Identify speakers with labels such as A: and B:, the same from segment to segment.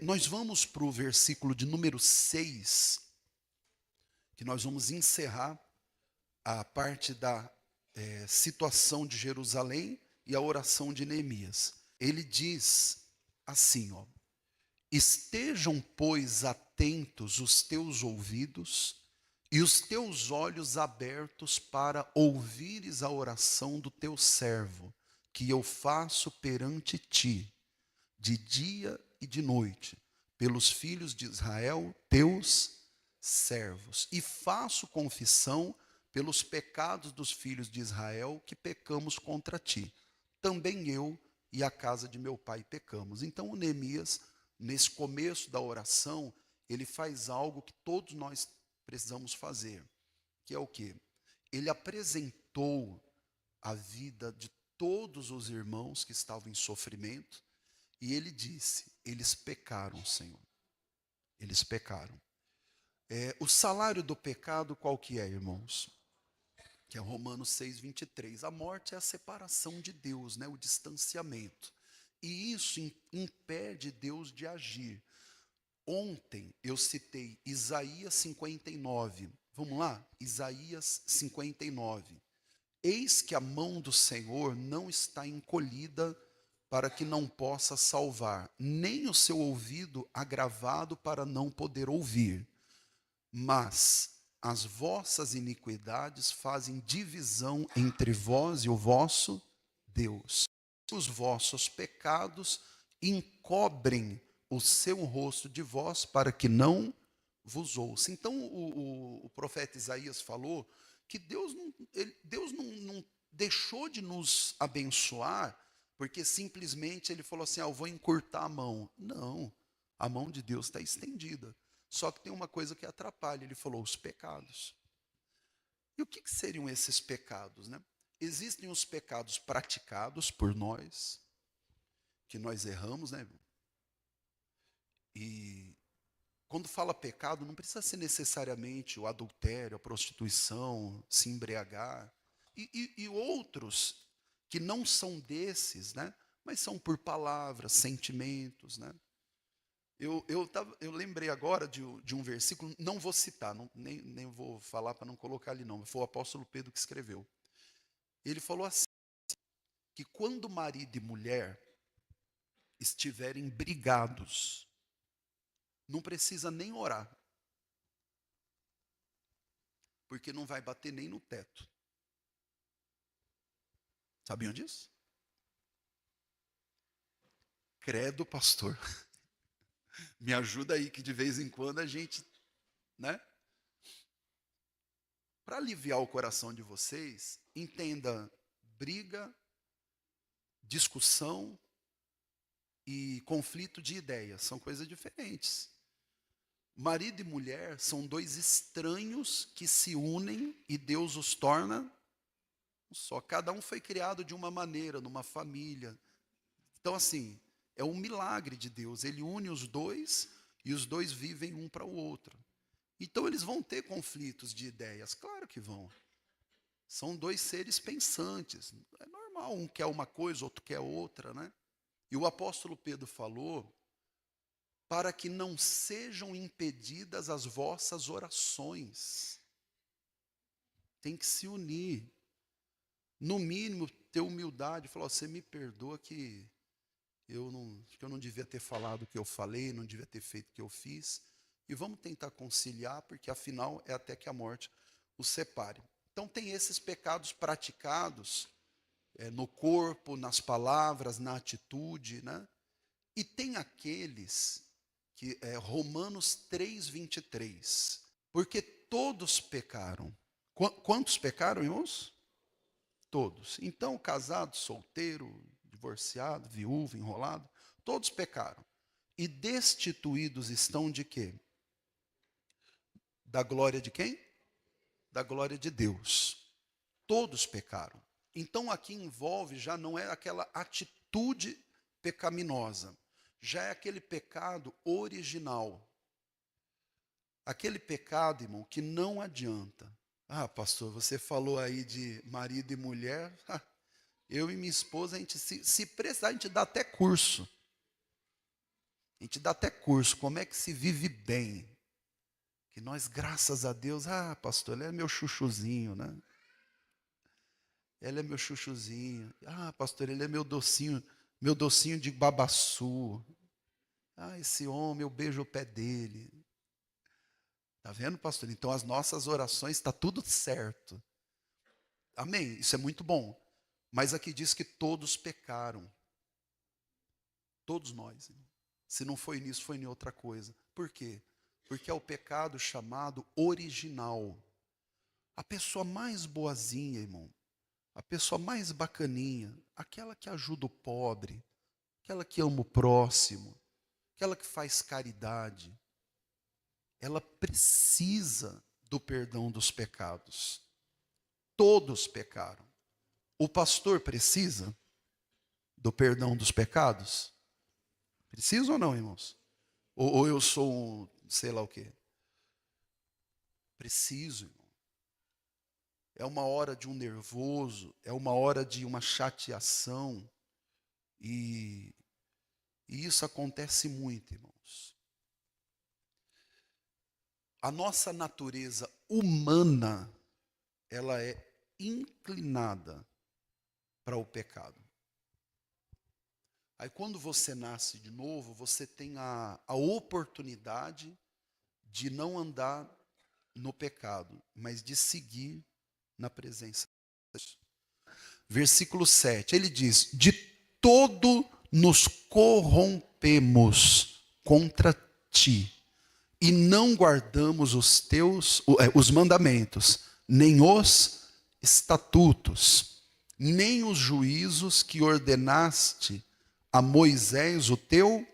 A: Nós vamos para o versículo de número 6, que nós vamos encerrar a parte da situação de Jerusalém e a oração de Neemias. Ele diz assim, ó: estejam, pois, atentos os teus ouvidos e os teus olhos abertos para ouvires a oração do teu servo, que eu faço perante ti, de dia e de noite, pelos filhos de Israel, teus servos. E faço confissão pelos pecados dos filhos de Israel que pecamos contra ti. Também eu e a casa de meu pai pecamos. Então o Neemias, nesse começo da oração, ele faz algo que todos nós precisamos fazer, que é o quê? Ele apresentou a vida de todos os irmãos que estavam em sofrimento, e ele disse: eles pecaram, Senhor. Eles pecaram. O salário do pecado qual que é, irmãos? Que é Romanos 6:23. A morte é a separação de Deus, né? O distanciamento. E isso impede Deus de agir. Ontem eu citei Isaías 59. Vamos lá? Isaías 59. Eis que a mão do Senhor não está encolhida para que não possa salvar, nem o seu ouvido agravado para não poder ouvir. Mas as vossas iniquidades fazem divisão entre vós e o vosso Deus. Os vossos pecados encobrem o seu rosto de vós para que não vos ouça. Então o profeta Isaías falou que Deus não deixou de nos abençoar porque simplesmente ele falou assim: eu vou encurtar a mão. Não, a mão de Deus está estendida. Só que tem uma coisa que atrapalha, ele falou: os pecados. E o que seriam esses pecados, né? Existem os pecados praticados por nós, que nós erramos, né? E quando fala pecado, não precisa ser necessariamente o adultério, a prostituição, se embriagar. E outros que não são desses, né? Mas são por palavras, sentimentos, né? Eu lembrei agora de um versículo, não vou citar, nem vou falar para não colocar ali não, foi o apóstolo Pedro que escreveu. Ele falou assim, que quando marido e mulher estiverem brigados, não precisa nem orar, porque não vai bater nem no teto. Sabiam disso? Credo, pastor. Me ajuda aí, que de vez em quando a gente, né? Para aliviar o coração de vocês, entenda: briga, discussão e conflito de ideias são coisas diferentes. Marido e mulher são dois estranhos que se unem e Deus os torna um só. Cada um foi criado de uma maneira, numa família. Então, assim, é um milagre de Deus. Ele une os dois e os dois vivem um para o outro. Então, eles vão ter conflitos de ideias, claro que vão. São dois seres pensantes. É normal, um quer uma coisa, outro quer outra, né? E o apóstolo Pedro falou: para que não sejam impedidas as vossas orações. Tem que se unir. No mínimo, ter humildade, falar: você me perdoa que acho que eu não devia ter falado o que eu falei, não devia ter feito o que eu fiz. E vamos tentar conciliar, porque afinal é até que a morte os separe. Então tem esses pecados praticados no corpo, nas palavras, na atitude, né? E tem aqueles que é Romanos 3:23. Porque todos pecaram. Quantos pecaram, irmãos? Todos. Então, casado, solteiro, divorciado, viúvo, enrolado, todos pecaram. E destituídos estão de quê? Da glória de quem? Da glória de Deus. Todos pecaram. Então aqui envolve, já não é aquela atitude pecaminosa, já é aquele pecado original. Aquele pecado, irmão, que não adianta. Ah, pastor, você falou aí de marido e mulher. Eu e minha esposa, a gente se precisar, a gente dá até curso. A gente dá até curso, como é que se vive bem. Que nós, graças a Deus, pastor, ele é meu chuchuzinho, né? Ele é meu chuchuzinho. Pastor, ele é meu docinho de babaçu. Esse homem, eu beijo o pé dele. Tá vendo, pastor? Então as nossas orações está tudo certo. Amém. Isso é muito bom. Mas aqui diz que todos pecaram. Todos nós. Se não foi nisso, foi em outra coisa. Por quê? Porque é o pecado chamado original. A pessoa mais boazinha, irmão, a pessoa mais bacaninha, aquela que ajuda o pobre, aquela que ama o próximo, aquela que faz caridade, ela precisa do perdão dos pecados. Todos pecaram. O pastor precisa do perdão dos pecados? Precisa ou não, irmãos? Ou eu sou um, sei lá o quê? Preciso, irmão. É uma hora de um nervoso, é uma hora de uma chateação. E isso acontece muito, irmãos. A nossa natureza humana, ela é inclinada para o pecado. Aí quando você nasce de novo, você tem a oportunidade de não andar no pecado, mas de seguir na presença de Deus. Versículo 7, ele diz: de todo nos corrompemos contra ti, e não guardamos os mandamentos, nem os estatutos, nem os juízos que ordenaste a Moisés, o teu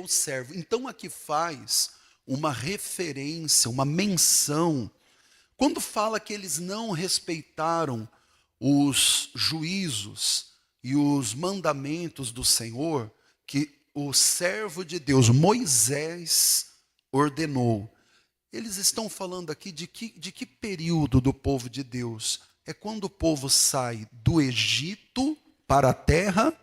A: servo. Então aqui faz uma referência, uma menção. Quando fala que eles não respeitaram os juízos e os mandamentos do Senhor, que o servo de Deus, Moisés, ordenou. Eles estão falando aqui de que período do povo de Deus? É quando o povo sai do Egito para a terra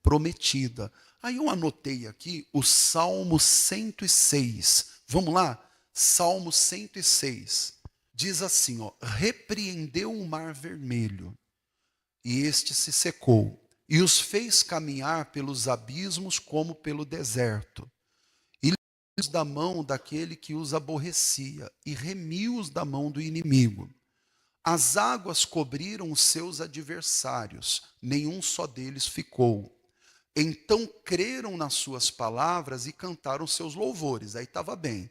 A: prometida. Aí eu anotei aqui o Salmo 106. Vamos lá? Salmo 106. Diz assim, repreendeu o mar vermelho, e este se secou, e os fez caminhar pelos abismos como pelo deserto. E livrou-os da mão daquele que os aborrecia, e remiu-os da mão do inimigo. As águas cobriram os seus adversários, nenhum só deles ficou. Então creram nas suas palavras e cantaram seus louvores. Aí estava bem.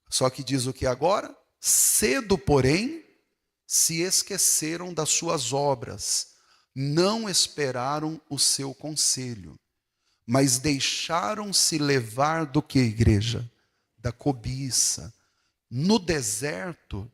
A: Só que diz o que agora? Cedo, porém, se esqueceram das suas obras, não esperaram o seu conselho, mas deixaram-se levar do que, igreja? Da cobiça. No deserto,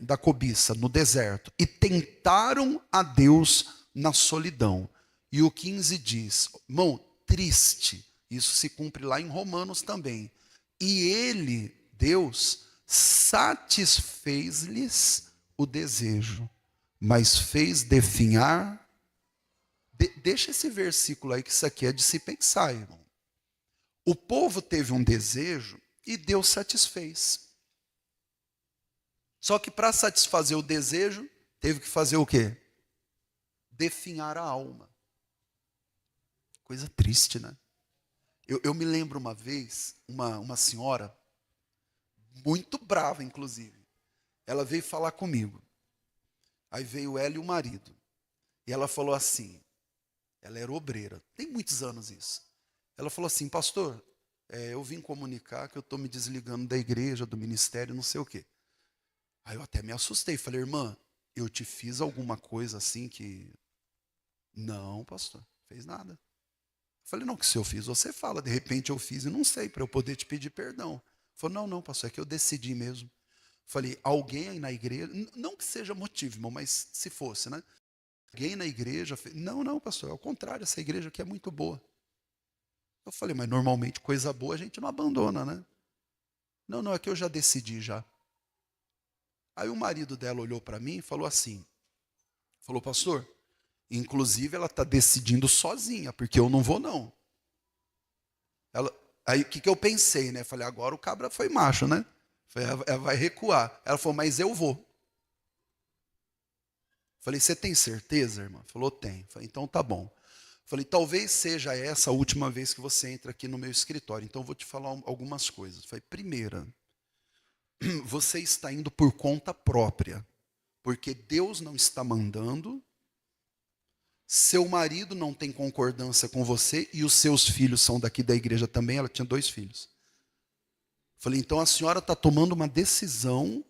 A: da cobiça no deserto, e tentaram a Deus na solidão. E o 15 diz, irmão, triste, isso se cumpre lá em Romanos também. E ele, Deus, satisfez-lhes o desejo, mas fez definhar. Deixa esse versículo aí, que isso aqui é de se pensar, irmão. O povo teve um desejo e Deus satisfez. Só que para satisfazer o desejo, teve que fazer o quê? Definhar a alma. Coisa triste, né? Eu me lembro uma vez, uma senhora, muito brava, inclusive. Ela veio falar comigo. Aí veio ela e o marido. E ela falou assim, ela era obreira, tem muitos anos isso. Ela falou assim, pastor, eu vim comunicar que eu estou me desligando da igreja, do ministério, não sei o quê. Aí eu até me assustei, falei, irmã, eu te fiz alguma coisa assim que... Não, pastor, fez nada. Eu falei, não, que se eu fiz, você fala, de repente eu fiz e não sei, para eu poder te pedir perdão. Falou, não, pastor, é que eu decidi mesmo. Falei, alguém aí na igreja, não que seja motivo, irmão, mas se fosse, né? Alguém na igreja fez, não, pastor, é o contrário, essa igreja aqui é muito boa. Eu falei, mas normalmente coisa boa a gente não abandona, né? Não, é que eu já decidi já. Aí o marido dela olhou para mim e falou assim, falou, pastor, inclusive ela está decidindo sozinha, porque eu não vou não. Ela, aí o que, que eu pensei, né? Falei, agora o cabra foi macho, né? Falei, ela vai recuar. Ela falou, mas eu vou. Falei, você tem certeza, irmã? Falou, tem. Falei, então tá bom. Falei, talvez seja essa a última vez que você entra aqui no meu escritório. Então eu vou te falar algumas coisas. Falei, primeira, você está indo por conta própria, porque Deus não está mandando, seu marido não tem concordância com você e os seus filhos são daqui da igreja também. Ela tinha 2 filhos. Falei, então a senhora está tomando uma decisão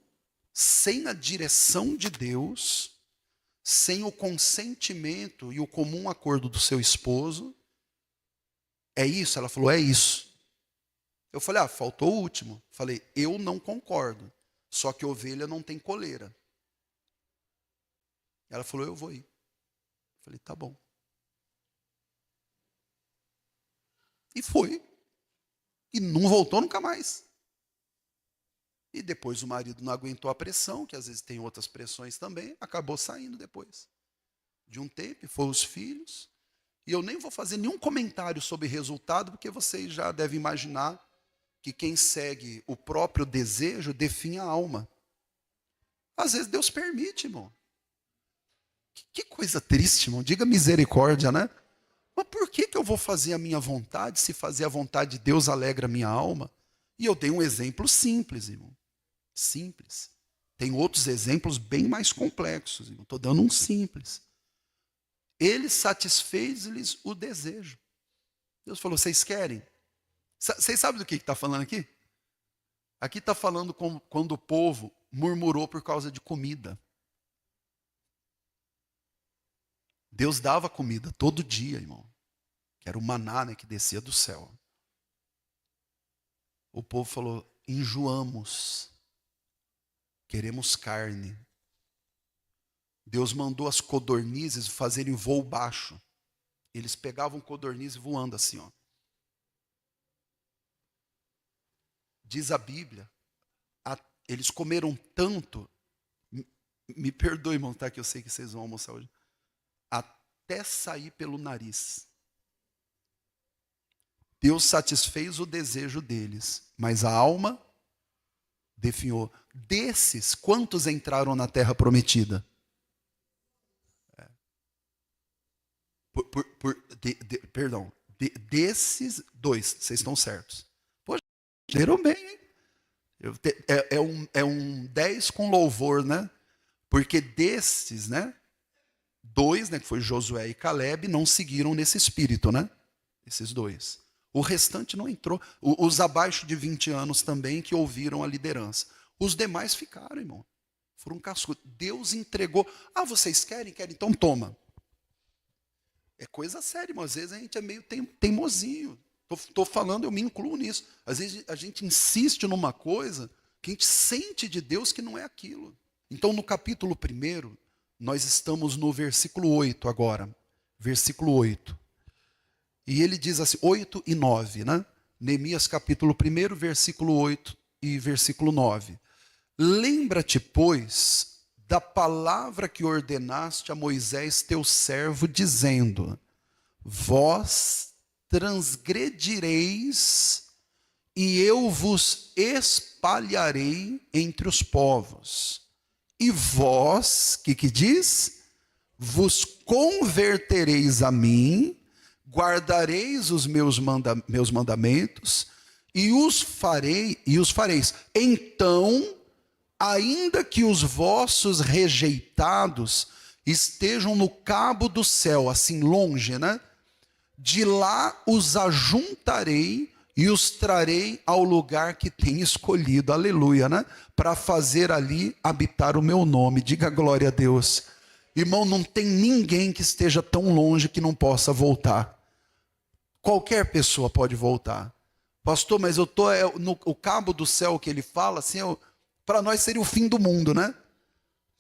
A: sem a direção de Deus, sem o consentimento e o comum acordo do seu esposo. É isso? Ela falou, é isso. Eu falei, faltou o último. Falei, eu não concordo. Só que ovelha não tem coleira. Ela falou, eu vou ir. Falei, tá bom. E foi. E não voltou nunca mais. E depois o marido não aguentou a pressão, que às vezes tem outras pressões também, acabou saindo depois. De um tempo, foram os filhos. E eu nem vou fazer nenhum comentário sobre resultado, porque vocês já devem imaginar que quem segue o próprio desejo define a alma. Às vezes Deus permite, irmão. Que coisa triste, irmão. Diga misericórdia, né? Mas por que eu vou fazer a minha vontade, se fazer a vontade de Deus alegra a minha alma? E eu dei um exemplo simples, irmão. Simples. Tem outros exemplos bem mais complexos, irmão. Estou dando um simples. Ele satisfez-lhes o desejo. Deus falou, vocês querem? Vocês sabem do que está falando aqui? Aqui está falando quando o povo murmurou por causa de comida. Deus dava comida todo dia, irmão. Que era o maná, né, que descia do céu. O povo falou, enjoamos. Queremos carne. Deus mandou as codornizes fazerem voo baixo. Eles pegavam codorniz voando assim, ó. Diz a Bíblia, eles comeram tanto, me perdoe, irmão, tá? Que eu sei que vocês vão almoçar hoje. Até sair pelo nariz. Deus satisfez o desejo deles, mas a alma definhou. Desses, quantos entraram na terra prometida? Desses 2, vocês estão certos. Poxa, leram bem, hein? É um 10 com louvor, né? Porque desses, né? 2, né, que foi Josué e Caleb, não seguiram nesse espírito, né? Esses 2. O restante não entrou. Os abaixo de 20 anos também que ouviram a liderança. Os demais ficaram, irmão. Foram cascudos. Deus entregou. Vocês querem? Querem? Então toma. É coisa séria, irmão. Às vezes a gente é meio teimosinho. Estou falando, eu me incluo nisso. Às vezes a gente insiste numa coisa que a gente sente de Deus que não é aquilo. Então, no capítulo 1, nós estamos no versículo 8 agora. Versículo 8. E ele diz assim, 8 e 9, né? Neemias capítulo 1, versículo 8 e versículo 9. Lembra-te, pois, da palavra que ordenaste a Moisés, teu servo, dizendo, vós transgredireis e eu vos espalharei entre os povos. E vós, que diz? Vos convertereis a mim, guardareis os meus mandamentos e os fareis. Então, ainda que os vossos rejeitados estejam no cabo do céu, assim longe, né? De lá os ajuntarei e os trarei ao lugar que tenho escolhido, aleluia, né? Para fazer ali habitar o meu nome. Diga glória a Deus. Irmão, não tem ninguém que esteja tão longe que não possa voltar. Qualquer pessoa pode voltar. Pastor, mas eu estou no cabo do céu que ele fala, assim, para nós seria o fim do mundo, né?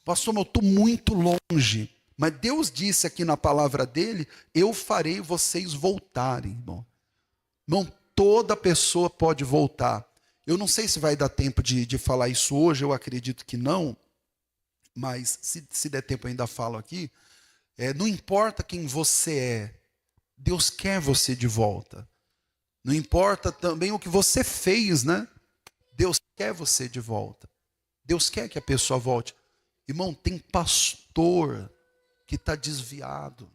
A: Pastor, mas eu estou muito longe. Mas Deus disse aqui na palavra dele, eu farei vocês voltarem, irmão. Irmão, toda pessoa pode voltar. Eu não sei se vai dar tempo de falar isso hoje, eu acredito que não. Mas se der tempo eu ainda falo aqui. Não importa quem você é, Deus quer você de volta. Não importa também o que você fez, né? Deus quer você de volta. Deus quer que a pessoa volte. Irmão, tem pastor que está desviado.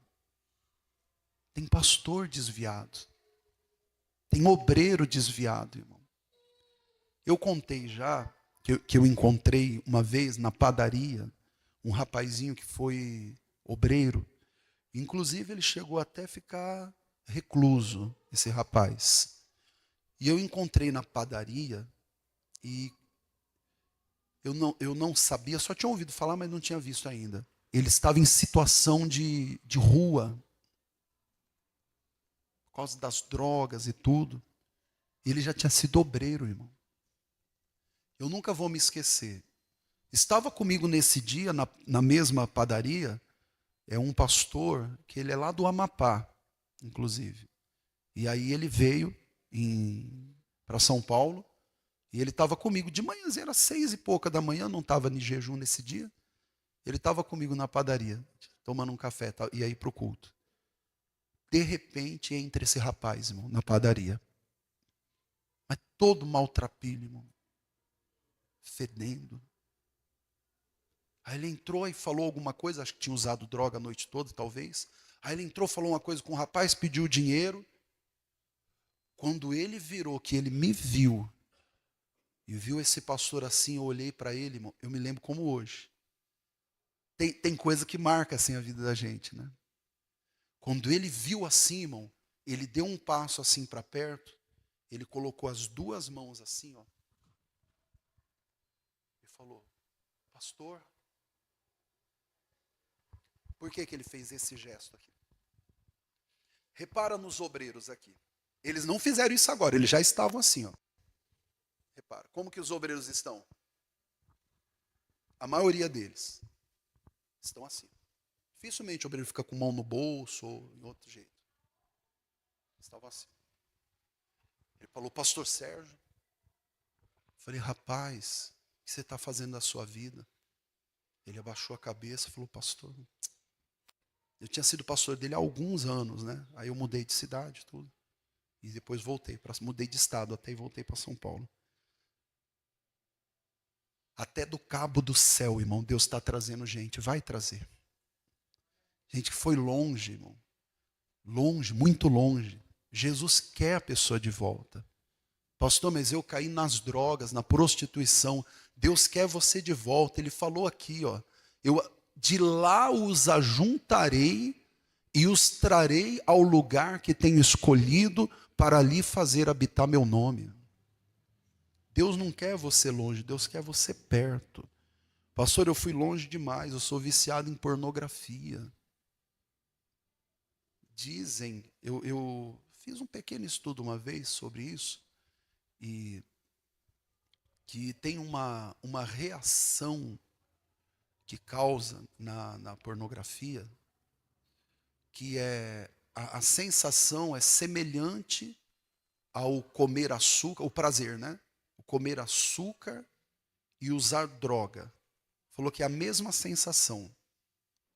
A: Tem pastor desviado. Tem obreiro desviado, irmão. Eu contei já que eu encontrei uma vez na padaria um rapazinho que foi obreiro. Inclusive ele chegou até a ficar recluso, esse rapaz. E eu encontrei na padaria e eu não sabia, só tinha ouvido falar, mas não tinha visto ainda. Ele estava em situação de rua, por causa das drogas e tudo. E ele já tinha sido obreiro, irmão. Eu nunca vou me esquecer. Estava comigo nesse dia, na mesma padaria, um pastor, que ele é lá do Amapá, inclusive. E aí ele veio para São Paulo, e ele estava comigo de manhã, era 6 e pouca da manhã, não estava em jejum nesse dia. Ele estava comigo na padaria, tomando um café, e aí para o culto. De repente, entra esse rapaz, irmão, na padaria. Mas todo maltrapilho, irmão. Fedendo. Aí ele entrou e falou alguma coisa, acho que tinha usado droga a noite toda, talvez. Aí ele entrou, falou uma coisa com o rapaz, pediu dinheiro. Quando ele virou, que ele me viu, e viu esse pastor assim, eu olhei para ele, irmão, eu me lembro como hoje. Tem coisa que marca assim a vida da gente, né? Quando ele viu assim, irmão, ele deu um passo assim para perto, ele colocou as duas mãos assim, ó. E falou: pastor, por que ele fez esse gesto aqui? Repara nos obreiros aqui. Eles não fizeram isso agora, eles já estavam assim, ó. Repara, como que os obreiros estão? A maioria deles estão assim. Dificilmente o obreiro fica com mão no bolso ou em outro jeito. Estavam assim. Ele falou: pastor Sérgio. Eu falei: rapaz, o que você está fazendo da sua vida? Ele abaixou a cabeça e falou: pastor, eu tinha sido pastor dele há alguns anos, né? Aí eu mudei de cidade, tudo. E depois mudei de estado até e voltei para São Paulo. Até do cabo do céu, irmão, Deus está trazendo gente, vai trazer. Gente que foi longe, irmão. Longe, muito longe. Jesus quer a pessoa de volta. Pastor, mas eu caí nas drogas, na prostituição. Deus quer você de volta. Ele falou aqui, ó. De lá os ajuntarei e os trarei ao lugar que tenho escolhido para ali fazer habitar meu nome. Deus não quer você longe, Deus quer você perto. Pastor, eu fui longe demais, eu sou viciado em pornografia. Dizem, eu fiz um pequeno estudo uma vez sobre isso, e que tem uma reação que causa na pornografia, que a sensação é semelhante ao comer açúcar, o prazer, né? O comer açúcar e usar droga. Falou que é a mesma sensação,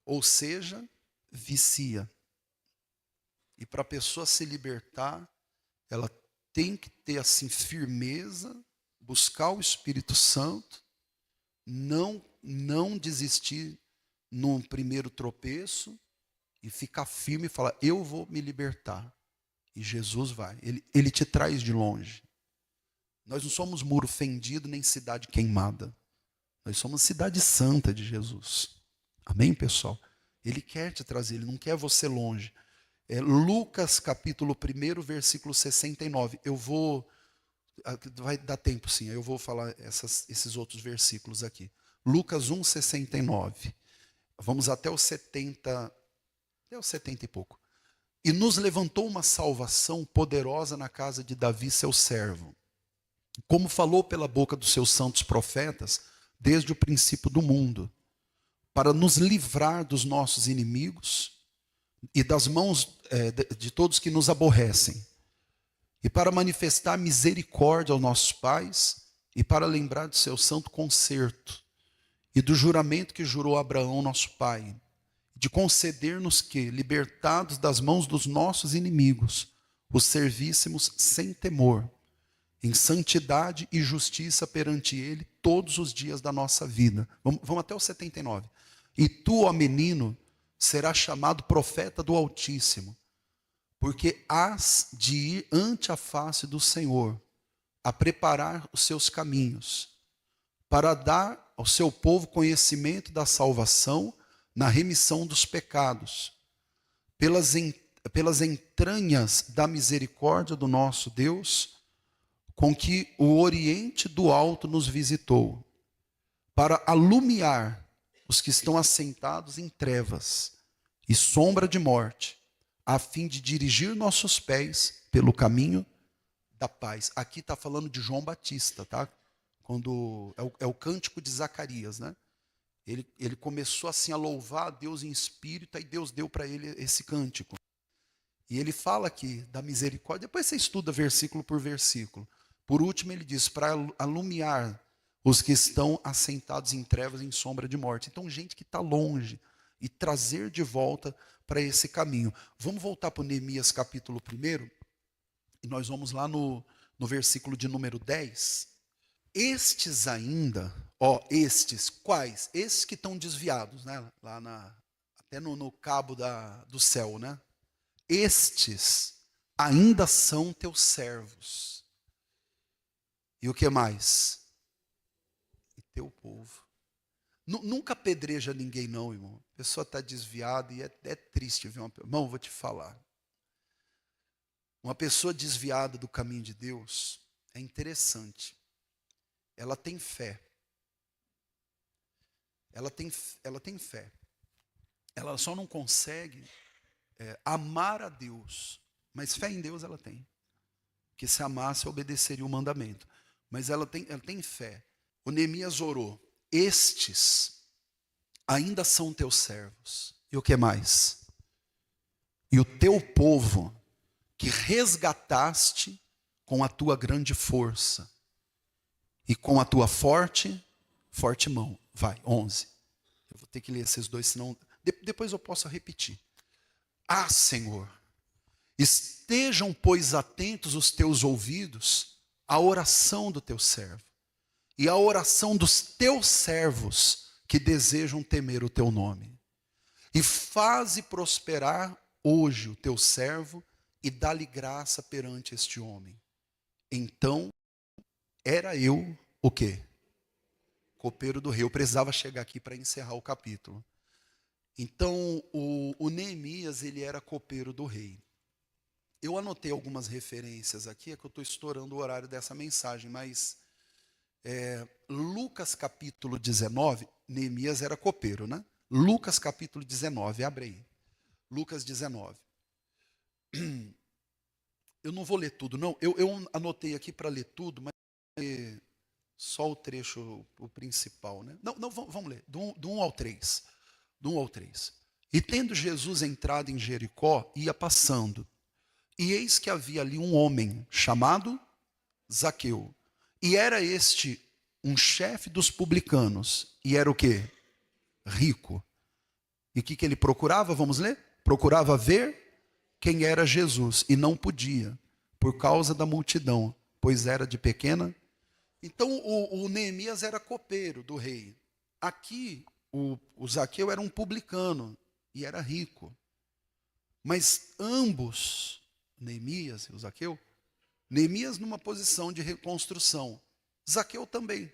A: ou seja, vicia. E para a pessoa se libertar, ela tem que ter assim firmeza, buscar o Espírito Santo, não desistir num primeiro tropeço e ficar firme e falar: eu vou me libertar. E Jesus vai, ele te traz de longe. Nós não somos muro fendido nem cidade queimada. Nós somos cidade santa de Jesus. Amém, pessoal? Ele quer te trazer, ele não quer você longe. Lucas capítulo 1, versículo 69. Vai dar tempo sim, eu vou falar esses outros versículos aqui. Lucas 1, 69. Vamos até os 70, até os 70 e pouco. E nos levantou uma salvação poderosa na casa de Davi, seu servo, como falou pela boca dos seus santos profetas, desde o princípio do mundo, para nos livrar dos nossos inimigos e das mãos de todos que nos aborrecem, e para manifestar misericórdia aos nossos pais, e para lembrar do seu santo concerto, e do juramento que jurou a Abraão, nosso pai, de conceder-nos que, libertados das mãos dos nossos inimigos, os servíssemos sem temor, em santidade e justiça perante ele todos os dias da nossa vida. Vamos até o 79. E tu, ó menino, serás chamado profeta do Altíssimo, porque hás de ir ante a face do Senhor, a preparar os seus caminhos, para dar ao seu povo conhecimento da salvação na remissão dos pecados, pelas entranhas da misericórdia do nosso Deus, com que o Oriente do Alto nos visitou, para alumiar os que estão assentados em trevas e sombra de morte, a fim de dirigir nossos pés pelo caminho da paz. Aqui está falando de João Batista, tá? Quando é o cântico de Zacarias, né? Ele começou assim a louvar a Deus em espírito, aí Deus deu para ele esse cântico. E ele fala aqui da misericórdia, depois você estuda versículo por versículo. Por último ele diz, para alumiar os que estão assentados em trevas, em sombra de morte. Então gente que está longe, e trazer de volta para esse caminho. Vamos voltar para o Neemias capítulo 1, e nós vamos lá no versículo de número 10. Estes ainda, estes, quais? Estes que estão desviados, né? Lá até no cabo do céu, né? Estes ainda são teus servos. E o que mais? E teu povo. Nunca apedreja ninguém não, irmão. A pessoa está desviada e é triste ver uma... Irmão, vou te falar. Uma pessoa desviada do caminho de Deus é interessante. Ela tem fé. Ela tem fé. Ela só não consegue amar a Deus. Mas fé em Deus ela tem. Porque se amasse, obedeceria o mandamento. Mas ela tem fé. O Neemias orou. Estes ainda são teus servos. E o que mais? E o teu povo, que resgataste com a tua grande força e com a tua forte mão. Vai, 11. Eu vou ter que ler esses dois, senão... Depois eu posso repetir. Ah, Senhor, estejam, pois, atentos os teus ouvidos à oração do teu servo e à oração dos teus servos que desejam temer o teu nome. E faze prosperar hoje o teu servo e dá-lhe graça perante este homem. Então, era eu o quê? Copeiro do rei. Eu precisava chegar aqui para encerrar o capítulo. Então, o Neemias, ele era copeiro do rei. Eu anotei algumas referências aqui, é que eu estou estourando o horário dessa mensagem, mas Lucas capítulo 19, Neemias era copeiro, né? Lucas capítulo 19, abre aí. Lucas 19. Eu não vou ler tudo, não. Eu anotei aqui para ler tudo, mas só o trecho, o principal, né? Não, vamos ler, do 1 ao 3. Do 1 ao 3. E tendo Jesus entrado em Jericó, ia passando. E eis que havia ali um homem chamado Zaqueu. E era este um chefe dos publicanos. E era o quê? Rico. E o que ele procurava? Vamos ler? Procurava ver quem era Jesus. E não podia, por causa da multidão, pois era de pequena. Então o Neemias era copeiro do rei. Aqui o Zaqueu era um publicano e era rico. Mas ambos, Neemias e o Zaqueu, Neemias numa posição de reconstrução, Zaqueu também.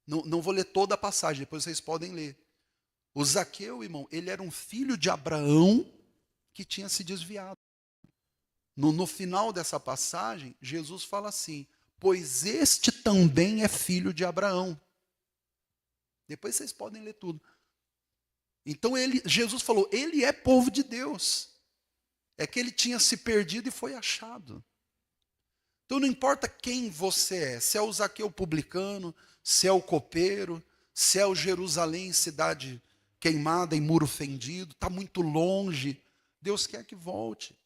A: Não vou ler toda a passagem, depois vocês podem ler. O Zaqueu, irmão, ele era um filho de Abraão que tinha se desviado. No final dessa passagem, Jesus fala assim, pois este também é filho de Abraão. Depois vocês podem ler tudo. Então Jesus falou, ele é povo de Deus. É que ele tinha se perdido e foi achado. Então não importa quem você é, se é o Zaqueu publicano, se é o copeiro, se é o Jerusalém, cidade queimada em muro fendido, está muito longe, Deus quer que volte.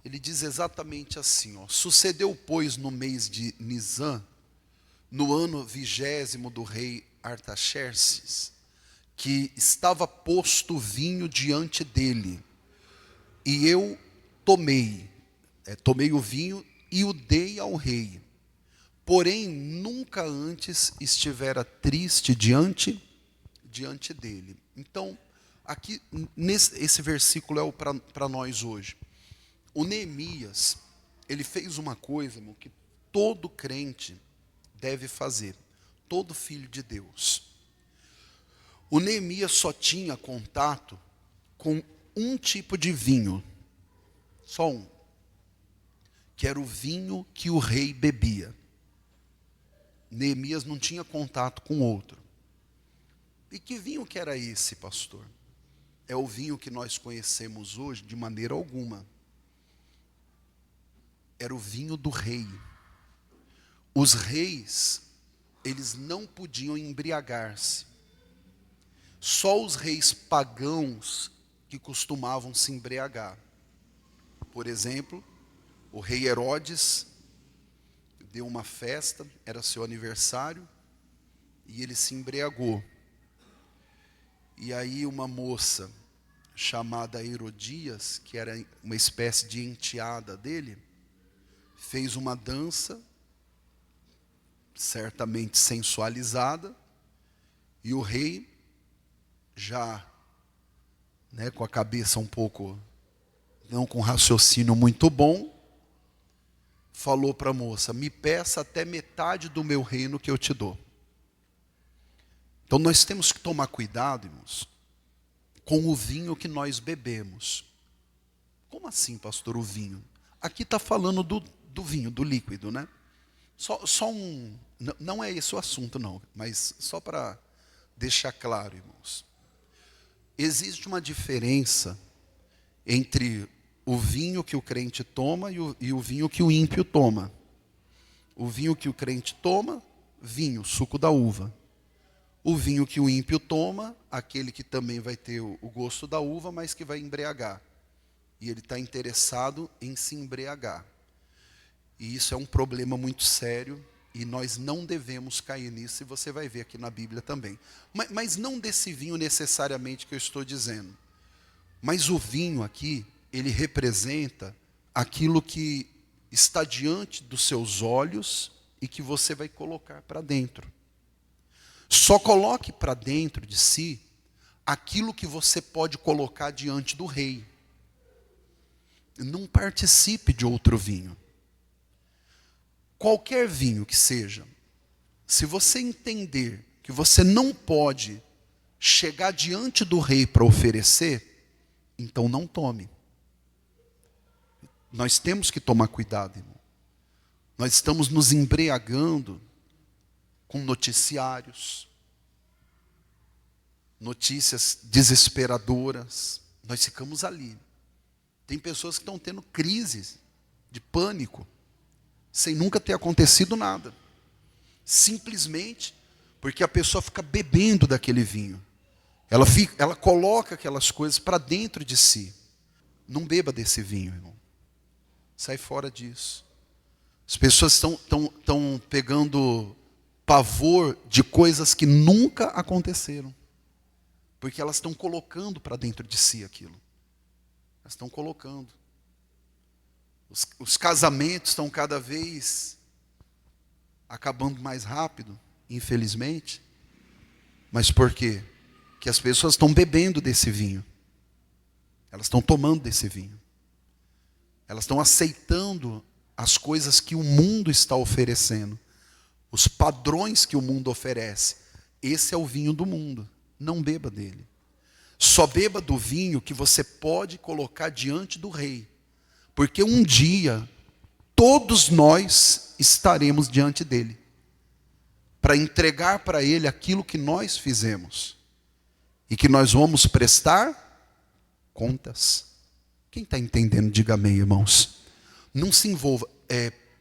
A: Ele diz exatamente assim, sucedeu, pois, no mês de Nisã, no ano 20º do rei Artaxerxes, que estava posto vinho diante dele, e eu tomei, tomei o vinho e o dei ao rei. Porém, nunca antes estivera triste diante dele. Então, aqui, esse versículo é para nós hoje. O Neemias, ele fez uma coisa, irmão, que todo crente deve fazer, todo filho de Deus. O Neemias só tinha contato com um tipo de vinho, só um, que era o vinho que o rei bebia. Neemias não tinha contato com outro. E que vinho que era esse, pastor? É o vinho que nós conhecemos hoje? De maneira alguma. Era o vinho do rei. Os reis, eles não podiam embriagar-se. Só os reis pagãos que costumavam se embriagar. Por exemplo, o rei Herodes deu uma festa, era seu aniversário, e ele se embriagou. E aí uma moça chamada Herodias, que era uma espécie de enteada dele, fez uma dança, certamente sensualizada, e o rei, já com a cabeça um pouco, não com raciocínio muito bom, falou para a moça: me peça até metade do meu reino que eu te dou. Então nós temos que tomar cuidado, irmãos, com o vinho que nós bebemos. Como assim, pastor, o vinho? Aqui está falando do vinho, do líquido, né? Só um, não é esse o assunto não, mas só para deixar claro, irmãos. Existe uma diferença entre o vinho que o crente toma e o vinho que o ímpio toma. O vinho que o crente toma, vinho, suco da uva. O vinho que o ímpio toma, aquele que também vai ter o gosto da uva, mas que vai embriagar. E ele está interessado em se embriagar. E isso é um problema muito sério, e nós não devemos cair nisso, e você vai ver aqui na Bíblia também. Mas não desse vinho necessariamente que eu estou dizendo. Mas o vinho aqui, ele representa aquilo que está diante dos seus olhos e que você vai colocar para dentro. Só coloque para dentro de si aquilo que você pode colocar diante do rei. Não participe de outro vinho. Qualquer vinho que seja, se você entender que você não pode chegar diante do rei para oferecer, então não tome. Nós temos que tomar cuidado, irmão. Nós estamos nos embriagando com noticiários, notícias desesperadoras. Nós ficamos ali. Tem pessoas que estão tendo crises de pânico, sem nunca ter acontecido nada. Simplesmente porque a pessoa fica bebendo daquele vinho. Ela coloca aquelas coisas para dentro de si. Não beba desse vinho, irmão. Sai fora disso. As pessoas estão pegando pavor de coisas que nunca aconteceram. Porque elas estão colocando para dentro de si aquilo. Elas estão colocando. Os casamentos estão cada vez acabando mais rápido, infelizmente. Mas por quê? Porque as pessoas estão bebendo desse vinho. Elas estão tomando desse vinho. Elas estão aceitando as coisas que o mundo está oferecendo. Os padrões que o mundo oferece. Esse é o vinho do mundo. Não beba dele. Só beba do vinho que você pode colocar diante do rei. Porque um dia, todos nós estaremos diante dele. Para entregar para ele aquilo que nós fizemos. E que nós vamos prestar contas. Quem está entendendo, diga amém, irmãos. Não se envolva.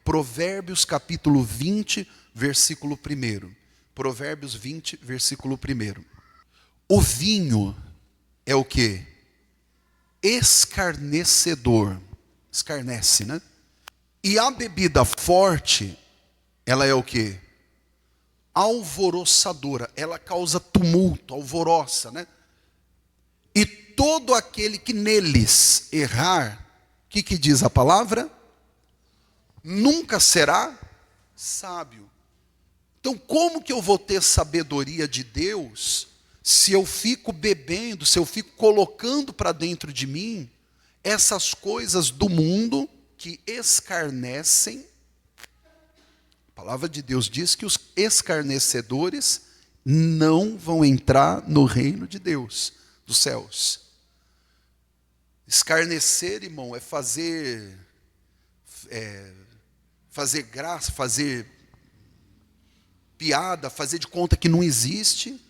A: Provérbios capítulo 20, versículo 1. Provérbios 20, versículo 1. O vinho é o quê? Escarnecedor. Escarnece, né? E a bebida forte, ela é o quê? Alvoroçadora. Ela causa tumulto, alvoroça, né? E todo aquele que neles errar, o que diz a palavra? nunca será sábio. Então, como que eu vou ter sabedoria de Deus se eu fico bebendo, se eu fico colocando para dentro de mim essas coisas do mundo que escarnecem? A palavra de Deus diz que os escarnecedores não vão entrar no reino de Deus, dos céus. Escarnecer, irmão, é fazer graça, fazer piada, fazer de conta que não existe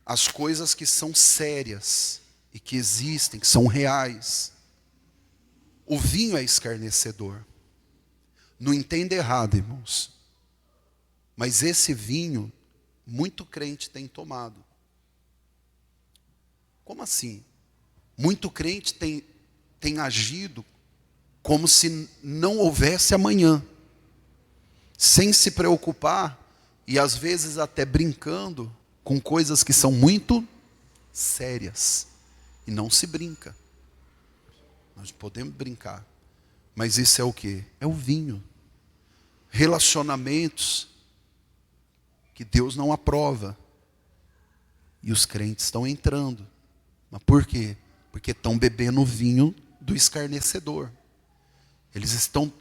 A: as coisas que são sérias e que existem, que são reais. O vinho é escarnecedor. Não entenda errado, irmãos. Mas esse vinho, muito crente tem tomado. Como assim? Muito crente tem agido como se não houvesse amanhã, sem se preocupar e às vezes até brincando com coisas que são muito sérias. E não se brinca. Nós podemos brincar, mas isso é o quê? É o vinho. Relacionamentos que Deus não aprova. E os crentes estão entrando. Mas por quê? Porque estão bebendo o vinho do escarnecedor. Eles estão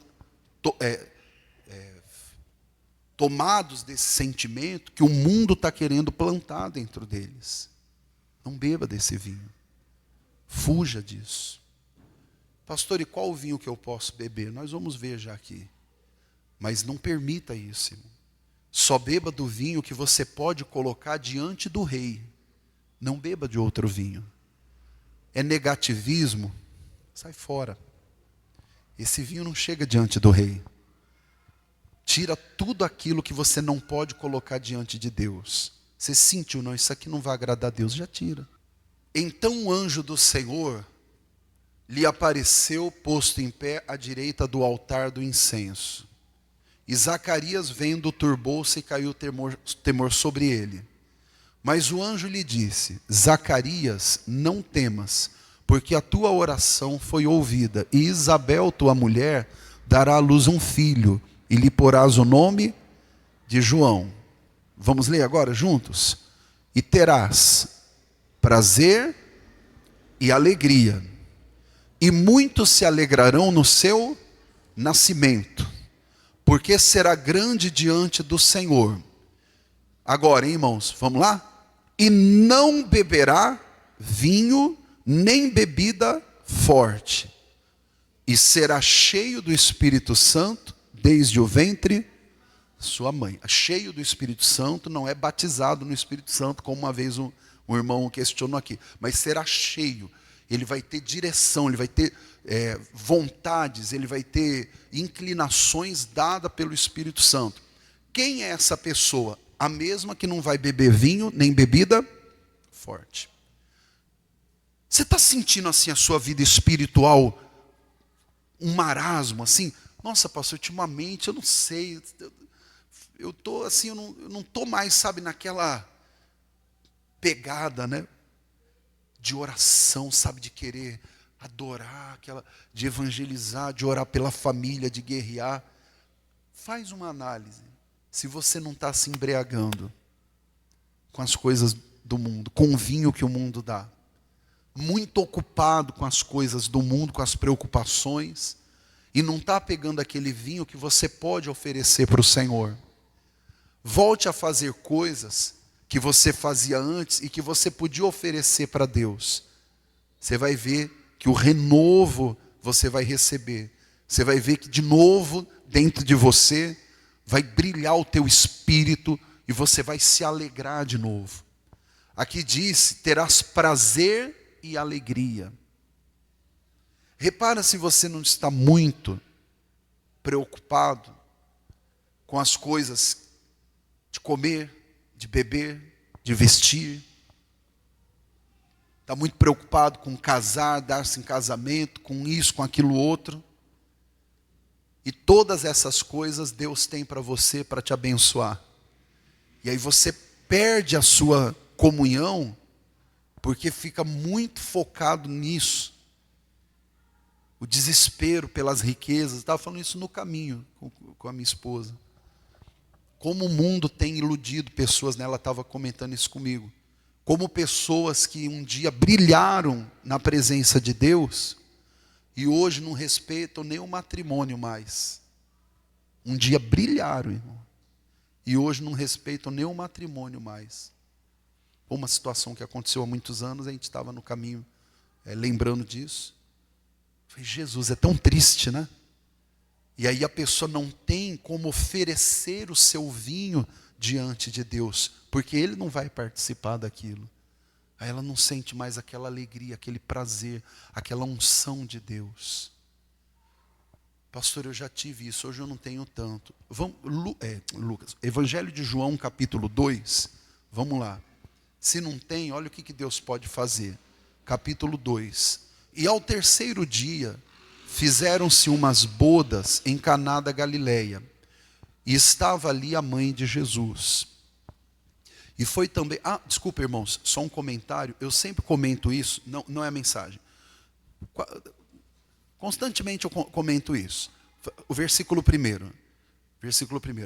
A: tomados desse sentimento que o mundo está querendo plantar dentro deles. Não beba desse vinho. Fuja disso. Pastor, e qual o vinho que eu posso beber? Nós vamos ver já aqui. Mas não permita isso, irmão. Só beba do vinho que você pode colocar diante do rei. Não beba de outro vinho. É negativismo? Sai fora. Esse vinho não chega diante do rei. Tira tudo aquilo que você não pode colocar diante de Deus. Você sentiu, não, isso aqui não vai agradar a Deus, já tira. Então o anjo do Senhor lhe apareceu posto em pé à direita do altar do incenso. E Zacarias, vendo, turbou-se e caiu temor sobre ele. Mas o anjo lhe disse: Zacarias, não temas, porque a tua oração foi ouvida, e Isabel, tua mulher, dará à luz um filho, e lhe porás o nome de João. Vamos ler agora juntos? E terás prazer e alegria, e muitos se alegrarão no seu nascimento, porque será grande diante do Senhor. Agora, hein, irmãos, vamos lá? E não beberá vinho, nem bebida forte, e será cheio do Espírito Santo desde o ventre sua mãe. Cheio do Espírito Santo não é batizado no Espírito Santo, como uma vez um irmão questionou aqui, mas será cheio. Ele vai ter direção, ele vai ter vontades, ele vai ter inclinações dadas pelo Espírito Santo. Quem é essa pessoa? A mesma que não vai beber vinho nem bebida forte. Você está sentindo assim a sua vida espiritual um marasmo assim? Nossa, pastor, ultimamente eu não sei, eu estou assim, eu não estou mais, sabe, naquela pegada, né, de oração, sabe, de querer adorar, de evangelizar, de orar pela família, de guerrear. Faz uma análise. Se você não está se embriagando com as coisas do mundo, com o vinho que o mundo dá, muito ocupado com as coisas do mundo, com as preocupações, e não está pegando aquele vinho que você pode oferecer para o Senhor. Volte a fazer coisas que você fazia antes e que você podia oferecer para Deus. Você vai ver que o renovo você vai receber. Você vai ver que de novo dentro de você vai brilhar o teu espírito e você vai se alegrar de novo. Aqui diz: terás prazer e alegria. Repara se você não está muito preocupado com as coisas de comer, de beber, de vestir. Está muito preocupado com casar, dar-se em casamento, com isso, com aquilo outro. E todas essas coisas Deus tem para você, para te abençoar. E aí você perde a sua comunhão, porque fica muito focado nisso. o desespero pelas riquezas. Estava falando isso no caminho com a minha esposa. Como o mundo tem iludido pessoas, né? Ela estava comentando isso comigo. Como pessoas que um dia brilharam na presença de Deus e hoje não respeitam nem o matrimônio mais. Um dia brilharam, irmão, e hoje não respeitam nem o matrimônio mais. Uma situação que aconteceu há muitos anos, a gente estava no caminho lembrando disso. Falei, Jesus, é tão triste, né? E aí a pessoa não tem como oferecer o seu vinho diante de Deus, porque ele não vai participar daquilo. Aí ela não sente mais aquela alegria, aquele prazer, aquela unção de Deus. Pastor, eu já tive isso, hoje eu não tenho tanto. Lucas, Evangelho de João, capítulo 2, vamos lá. Se não tem, olha o que Deus pode fazer. Capítulo 2. E ao terceiro dia, fizeram-se umas bodas em Caná da Galileia. E estava ali a mãe de Jesus. E foi também... desculpa, irmãos, só um comentário. Eu sempre comento isso, não é a mensagem. Constantemente eu comento isso. O versículo 1.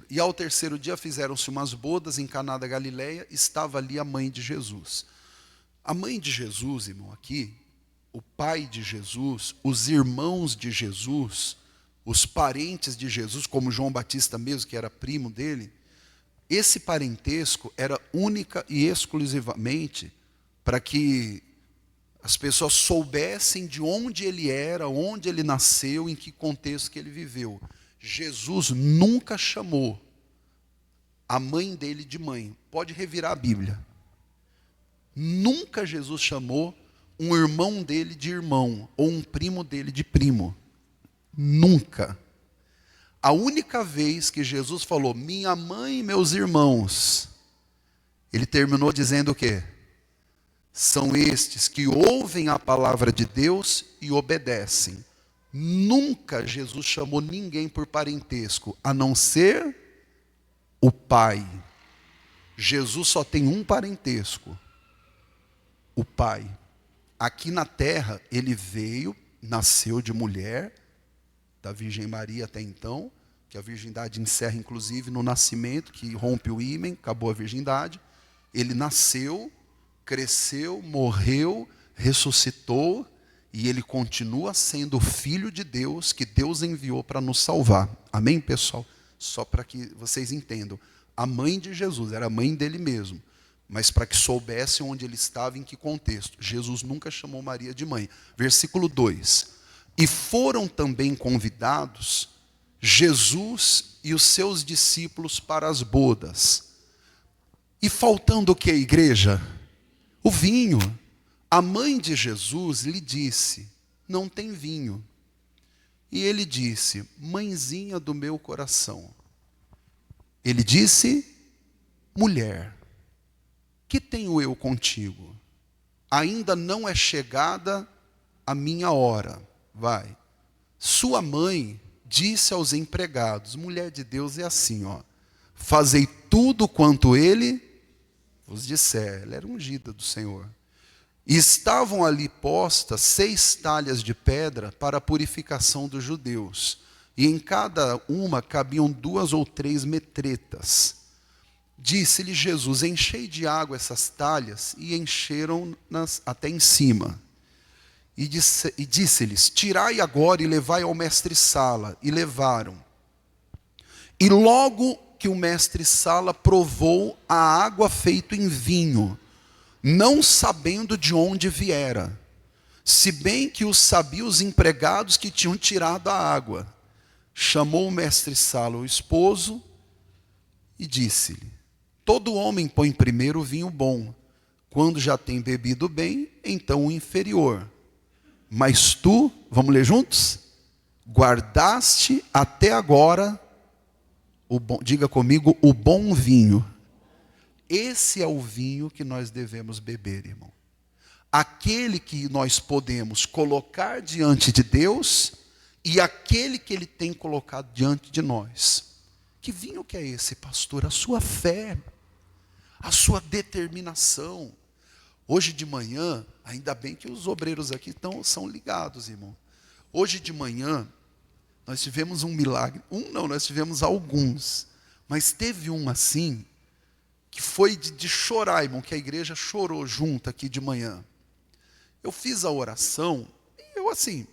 A: E ao terceiro dia fizeram-se umas bodas em Caná da Galileia. Estava ali a mãe de Jesus. A mãe de Jesus, irmão, aqui... O pai de Jesus, os irmãos de Jesus, os parentes de Jesus, como João Batista mesmo, que era primo dele, esse parentesco era única e exclusivamente para que as pessoas soubessem de onde ele era, onde ele nasceu, em que contexto que ele viveu. Jesus nunca chamou a mãe dele de mãe. Pode revirar a Bíblia. Nunca Jesus chamou um irmão dele de irmão, ou um primo dele de primo. Nunca. A única vez que Jesus falou, minha mãe e meus irmãos, ele terminou dizendo o quê? São estes que ouvem a palavra de Deus e obedecem. Nunca Jesus chamou ninguém por parentesco, a não ser o Pai. Jesus só tem um parentesco, o Pai. Aqui na terra, ele veio, nasceu de mulher, da Virgem Maria até então, que a virgindade encerra inclusive no nascimento, que rompe o ímen, acabou a virgindade. Ele nasceu, cresceu, morreu, ressuscitou, e ele continua sendo o Filho de Deus, que Deus enviou para nos salvar. Amém, pessoal? Só para que vocês entendam. A mãe de Jesus era a mãe dele mesmo. Mas para que soubessem onde ele estava, em que contexto. Jesus nunca chamou Maria de mãe. Versículo 2. E foram também convidados Jesus e os seus discípulos para as bodas. E faltando o que, igreja? O vinho. A mãe de Jesus lhe disse, não tem vinho. E ele disse, mãezinha do meu coração. Ele disse, mulher, que tenho eu contigo? Ainda não é chegada a minha hora. Vai. Sua mãe disse aos empregados, mulher de Deus é assim, ó. Fazei tudo quanto ele vos disser. Ela era ungida do Senhor. E estavam ali postas 6 talhas de pedra para a purificação dos judeus. E em cada uma cabiam 2 ou 3 metretas. Disse-lhe Jesus, enchei de água essas talhas, e encheram-nas até em cima. E disse-lhes, tirai agora e levai ao mestre-sala. E levaram. E logo que o mestre-sala provou a água feita em vinho, não sabendo de onde viera, se bem que os sabiam os empregados que tinham tirado a água, chamou o mestre-sala o esposo e disse-lhe, todo homem põe primeiro o vinho bom, quando já tem bebido bem, então o inferior. Mas tu, vamos ler juntos? Guardaste até agora, diga comigo, o bom vinho. Esse é o vinho que nós devemos beber, irmão. Aquele que nós podemos colocar diante de Deus e aquele que Ele tem colocado diante de nós. Que vinho que é esse, pastor? A sua fé, a sua determinação. Hoje de manhã, ainda bem que os obreiros aqui são ligados, irmão. Hoje de manhã, nós tivemos um milagre. Nós tivemos alguns. Mas teve um assim, que foi de chorar, irmão, que a igreja chorou junto aqui de manhã. Eu fiz a oração, e eu assim,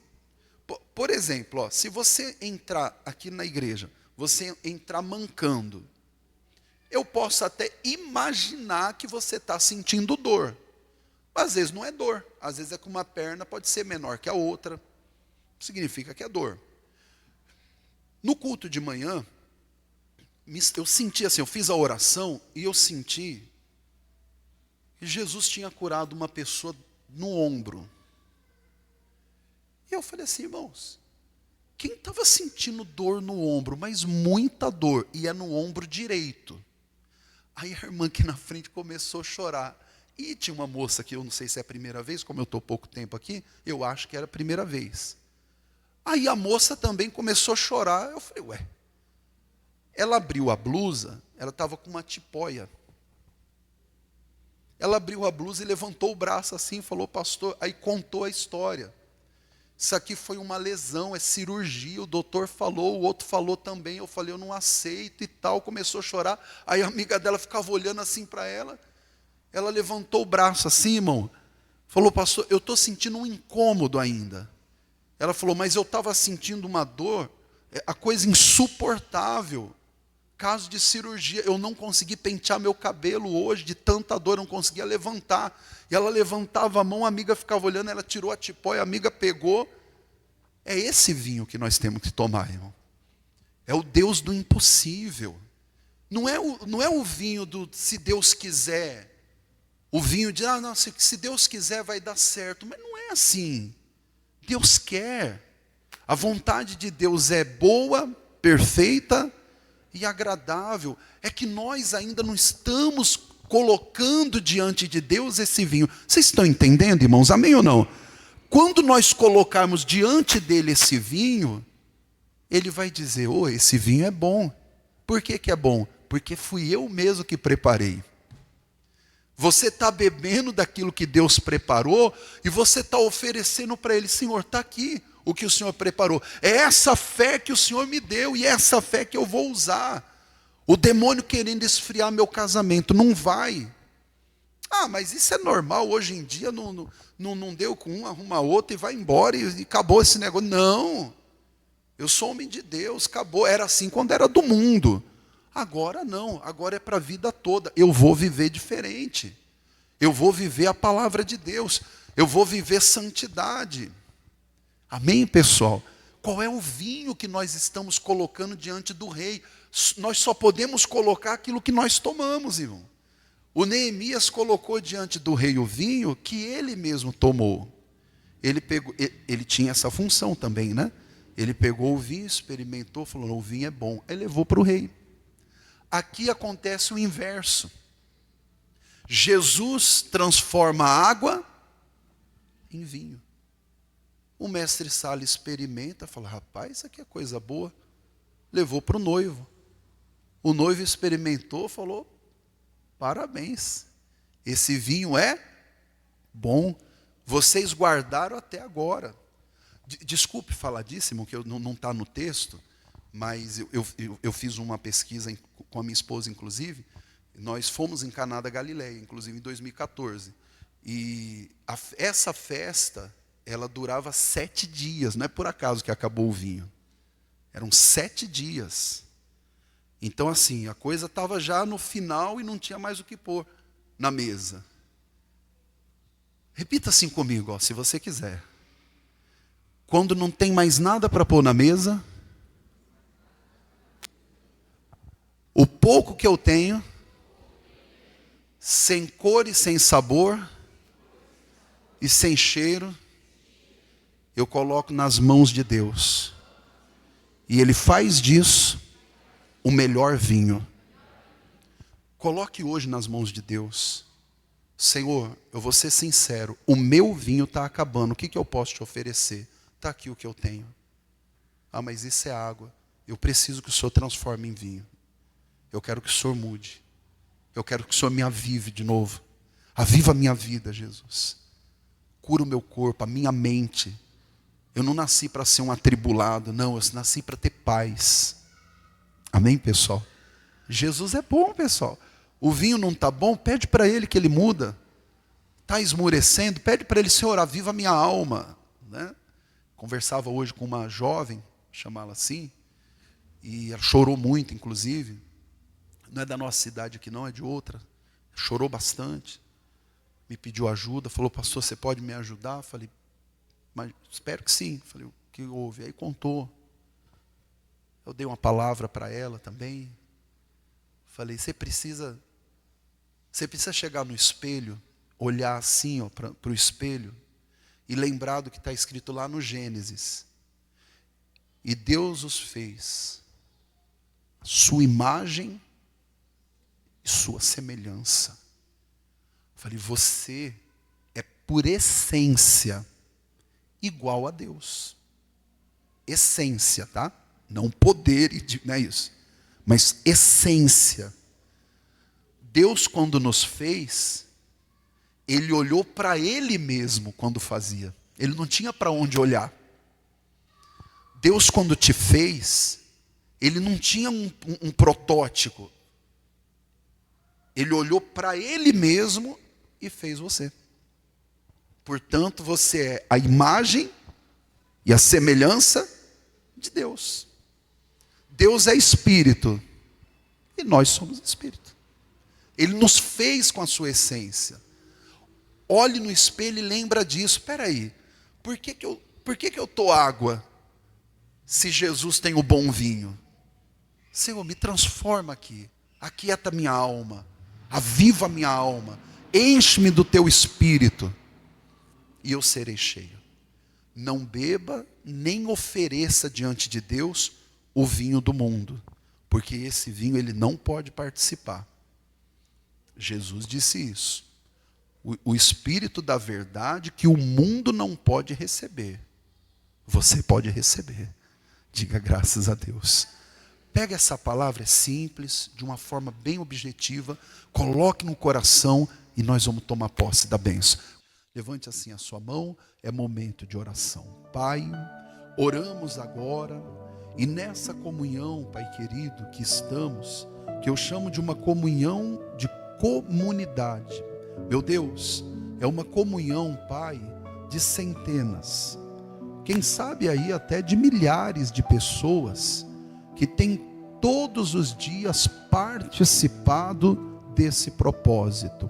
A: por exemplo, se você entrar aqui na igreja, você entrar mancando, eu posso até imaginar que você está sentindo dor. Às vezes não é dor, às vezes é que uma perna pode ser menor que a outra, significa que é dor. No culto de manhã, eu senti assim, eu fiz a oração e eu senti que Jesus tinha curado uma pessoa no ombro. E eu falei assim, irmãos, quem estava sentindo dor no ombro, mas muita dor, e é no ombro direito? Aí a irmã aqui na frente começou a chorar. E tinha uma moça que eu não sei se é a primeira vez, como eu estou pouco tempo aqui, eu acho que era a primeira vez. Aí a moça também começou a chorar. Eu falei, ué. Ela abriu a blusa, ela estava com uma tipóia. Ela abriu a blusa e levantou o braço assim, falou, pastor, aí contou a história. Isso aqui foi uma lesão, é cirurgia, o doutor falou, o outro falou também, eu falei, eu não aceito e tal, começou a chorar. Aí a amiga dela ficava olhando assim para ela, ela levantou o braço assim, irmão, falou, pastor, eu estou sentindo um incômodo ainda. Ela falou, mas eu estava sentindo uma dor, a coisa insuportável, caso de cirurgia, eu não consegui pentear meu cabelo hoje, de tanta dor, eu não conseguia levantar. E ela levantava a mão, a amiga ficava olhando, ela tirou a tipóia, a amiga pegou. É esse vinho que nós temos que tomar, irmão. É o Deus do impossível. Não é o vinho do se Deus quiser. O vinho de, não, se Deus quiser vai dar certo. Mas não é assim. Deus quer. A vontade de Deus é boa, perfeita e agradável. É que nós ainda não estamos colocando diante de Deus esse vinho. Vocês estão entendendo, irmãos? Amém ou não? Quando nós colocarmos diante dele esse vinho, ele vai dizer, esse vinho é bom. Por que que é bom? Porque fui eu mesmo que preparei. Você está bebendo daquilo que Deus preparou e você está oferecendo para ele, Senhor, está aqui o que o Senhor preparou. É essa fé que o Senhor me deu e é essa fé que eu vou usar. O demônio querendo esfriar meu casamento, não vai. Mas isso é normal, hoje em dia não deu com um, arruma outro e vai embora e acabou esse negócio. Não, eu sou homem de Deus, acabou. Era assim quando era do mundo. Agora não, agora é para a vida toda. Eu vou viver diferente. Eu vou viver a palavra de Deus. Eu vou viver santidade. Amém, pessoal? Qual é o vinho que nós estamos colocando diante do rei? Nós só podemos colocar aquilo que nós tomamos, irmão. O Neemias colocou diante do rei o vinho que ele mesmo tomou. Ele tinha essa função também, né? Ele pegou o vinho, experimentou, falou, não, o vinho é bom. Aí levou para o rei. Aqui acontece o inverso. Jesus transforma a água em vinho. O mestre Sala experimenta, fala, rapaz, isso aqui é coisa boa. Levou para o noivo. O noivo experimentou, falou, parabéns, esse vinho é bom. Vocês guardaram até agora. Desculpe falar disso, irmão, que não está no texto, mas eu fiz uma pesquisa com a minha esposa, inclusive. Nós fomos em Caná da Galileia, inclusive em 2014. E essa festa, ela durava 7 dias. Não é por acaso que acabou o vinho. Eram 7 dias. Então, assim, a coisa estava já no final e não tinha mais o que pôr na mesa. Repita assim comigo, se você quiser. Quando não tem mais nada para pôr na mesa, o pouco que eu tenho, sem cor e sem sabor, e sem cheiro, eu coloco nas mãos de Deus. E Ele faz disso o melhor vinho. Coloque hoje nas mãos de Deus. Senhor, eu vou ser sincero, o meu vinho está acabando, o que eu posso te oferecer? Está aqui o que eu tenho. Mas isso é água. Eu preciso que o Senhor transforme em vinho. Eu quero que o Senhor mude. Eu quero que o Senhor me avive de novo. Aviva a minha vida, Jesus. Cura o meu corpo, a minha mente. Eu não nasci para ser um atribulado, não, eu nasci para ter paz. Amém, pessoal? Jesus é bom, pessoal. O vinho não está bom, pede para ele que ele muda. Está esmurecendo, pede para ele, Senhor, aviva a minha alma. Né? Conversava hoje com uma jovem, chamá-la assim, e ela chorou muito, inclusive. Não é da nossa cidade aqui não, é de outra. Chorou bastante. Me pediu ajuda, falou, pastor, você pode me ajudar? Eu falei, mas espero que sim. Eu falei, o que houve? Aí contou. Eu dei uma palavra para ela também. Falei, você precisa chegar no espelho, olhar assim para o espelho e lembrar do que está escrito lá no Gênesis. E Deus os fez, sua imagem e sua semelhança. Falei, você é por essência igual a Deus. Essência, tá? Não poder, não é isso. Mas essência. Deus, quando nos fez, Ele olhou para Ele mesmo quando fazia. Ele não tinha para onde olhar. Deus, quando te fez, Ele não tinha um protótipo. Ele olhou para Ele mesmo e fez você. Portanto, você é a imagem e a semelhança de Deus. Deus é espírito e nós somos espírito. Ele nos fez com a sua essência. Olhe no espelho e lembra disso. Espera aí, por que eu estou água se Jesus tem o bom vinho? Senhor, me transforma aqui. Aquieta minha alma. Aviva minha alma. Enche-me do teu espírito. E eu serei cheio. Não beba, nem ofereça diante de Deus o vinho do mundo. Porque esse vinho ele não pode participar. Jesus disse isso. O Espírito da verdade que o mundo não pode receber. Você pode receber. Diga graças a Deus. Pega essa palavra, é simples, de uma forma bem objetiva, coloque no coração e nós vamos tomar posse da bênção. Levante assim a sua mão, é momento de oração. Pai, oramos agora e nessa comunhão, Pai querido, que estamos, que eu chamo de uma comunhão de comunidade. Meu Deus, é uma comunhão, Pai, de centenas, quem sabe aí até de milhares de pessoas que têm todos os dias participado desse propósito.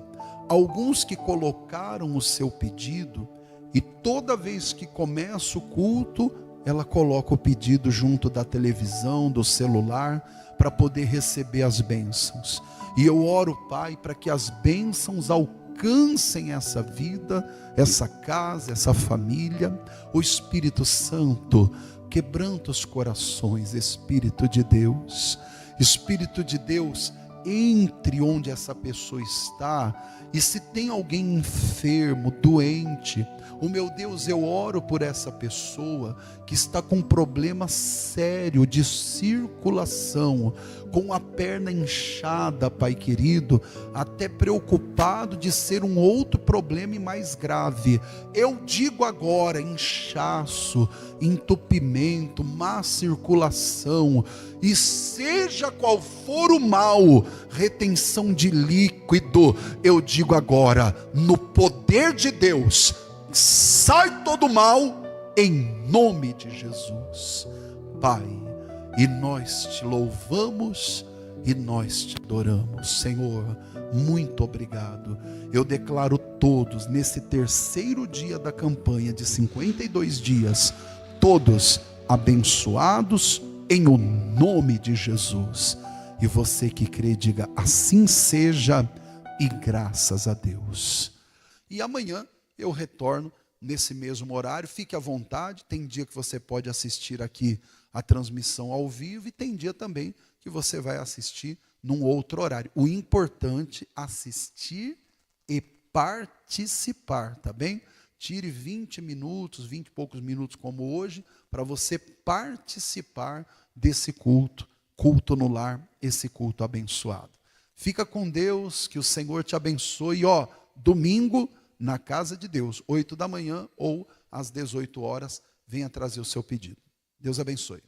A: Alguns que colocaram o seu pedido e toda vez que começa o culto, ela coloca o pedido junto da televisão, do celular, para poder receber as bênçãos. E eu oro, Pai, para que as bênçãos alcancem essa vida, essa casa, essa família. O Espírito Santo quebranta os corações, Espírito de Deus. Espírito de Deus, entre onde essa pessoa está, e se tem alguém enfermo, doente, o meu Deus, eu oro por essa pessoa que está com um problema sério de circulação, com a perna inchada, Pai querido, até preocupado de ser um outro problema e mais grave. Eu digo agora, inchaço, entupimento, má circulação, e seja qual for o mal, retenção de líquido, eu digo agora, no poder de Deus, sai todo mal, em nome de Jesus. Pai, e nós te louvamos, e nós te adoramos. Senhor, muito obrigado. Eu declaro todos, nesse terceiro dia da campanha de 52 dias, todos abençoados, em o nome de Jesus. E você que crê, diga assim seja, e graças a Deus. E amanhã eu retorno nesse mesmo horário, fique à vontade. Tem dia que você pode assistir aqui a transmissão ao vivo, e tem dia também que você vai assistir num outro horário. O importante é assistir e participar, tá bem? Tire 20 minutos, 20 e poucos minutos como hoje, para você participar desse culto no lar, esse culto abençoado. Fica com Deus, que o Senhor te abençoe. Domingo, na casa de Deus, 8 da manhã ou às 18 horas, venha trazer o seu pedido. Deus abençoe.